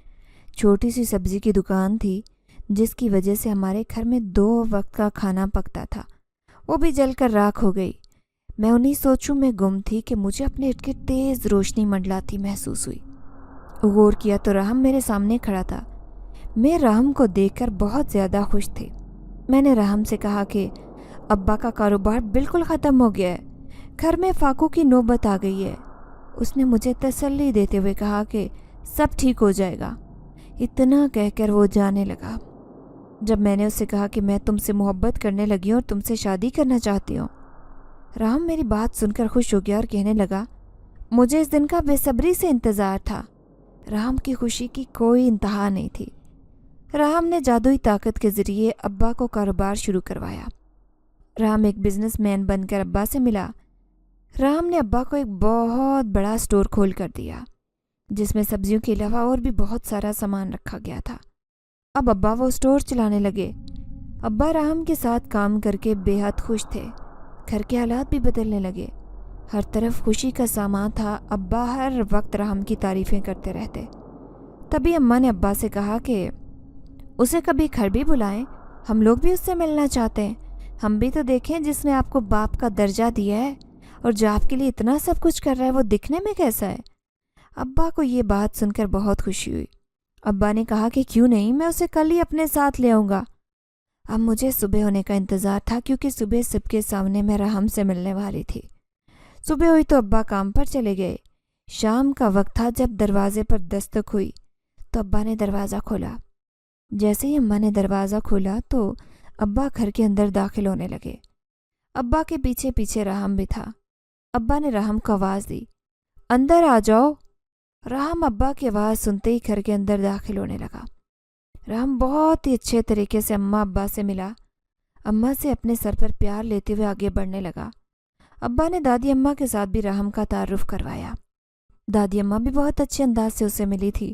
Speaker 1: چھوٹی سی سبزی کی دکان تھی جس کی وجہ سے ہمارے گھر میں 2 وقت کا کھانا پکتا تھا، وہ بھی جل کر راکھ ہو گئی۔ میں انہی سوچوں میں گم تھی کہ مجھے اپنے ارد گرد تیز روشنی منڈلاتی محسوس ہوئی۔ غور کیا تو راہم میرے سامنے کھڑا تھا۔ میں راہم کو دیکھ کر بہت زیادہ خوش تھی۔ میں نے راہم سے کہا کہ ابا کا کاروبار بالکل ختم ہو گیا ہے، گھر میں فاقوں کی نوبت آ گئی ہے۔ اس نے مجھے تسلی دیتے ہوئے کہا کہ سب ٹھیک ہو جائے گا۔ اتنا کہہ کر وہ جانے لگا۔ جب میں نے اس سے کہا کہ میں تم سے محبت کرنے لگی ہوں اور تم سے شادی کرنا چاہتی ہوں، راہم میری بات سن کر خوش ہو گیا اور کہنے لگا، مجھے اس دن کا بے صبری سے انتظار تھا۔ راہم کی خوشی کی کوئی انتہا نہیں تھی۔ راہم نے جادوئی طاقت کے ذریعے ابا کو کاروبار شروع کروایا۔ راہم ایک بزنس مین بن کر ابا سے ملا۔ راہم نے ابا کو ایک بہت بڑا اسٹور کھول کر دیا جس میں سبزیوں کے علاوہ اور بھی بہت سارا سامان رکھا گیا تھا۔ اب ابا وہ اسٹور چلانے لگے۔ ابا راہم کے ساتھ کام کر کے بے حد خوش تھے۔ گھر کے حالات بھی بدلنے لگے۔ ہر طرف خوشی کا سامان تھا۔ ابا ہر وقت راہم کی تعریفیں کرتے رہتے۔ تبھی اماں نے ابا سے کہا کہ اسے کبھی گھر بھی بلائیں، ہم لوگ بھی اس سے ملنا چاہتے ہیں۔ ہم بھی تو دیکھیں جس نے آپ کو باپ کا درجہ دیا ہے اور جو آپ کے لیے اتنا سب کچھ کر رہا ہے وہ دکھنے میں کیسا ہے؟ ابا کو یہ بات سن کر بہت خوشی ہوئی۔ ابا نے کہا کہ کیوں نہیں، میں اسے کل ہی اپنے ساتھ لے آؤں گا۔ اب مجھے صبح ہونے کا انتظار تھا کیونکہ صبح سب کے سامنے میں راہم سے ملنے والی تھی۔ صبح ہوئی تو ابا کام پر چلے گئے۔ شام کا وقت تھا جب دروازے پر دستک ہوئی تو ابا نے دروازہ کھولا۔ جیسے ہی اماں نے دروازہ کھولا تو ابا گھر کے اندر داخل ہونے لگے۔ ابا کے پیچھے پیچھے راہم بھی تھا۔ ابا نے راہم کو آواز دی، اندر آ جاؤ۔ راہم ابا کی آواز سنتے ہی گھر کے اندر داخل ہونے لگا۔ راہم بہت ہی اچھے طریقے سے اماں ابا سے ملا۔ اماں سے اپنے سر پر پیار لیتے ہوئے آگے بڑھنے لگا۔ ابا نے دادی اماں کے ساتھ بھی راہم کا تعارف کروایا۔ دادی اماں بھی بہت اچھے انداز سے اسے ملی تھی۔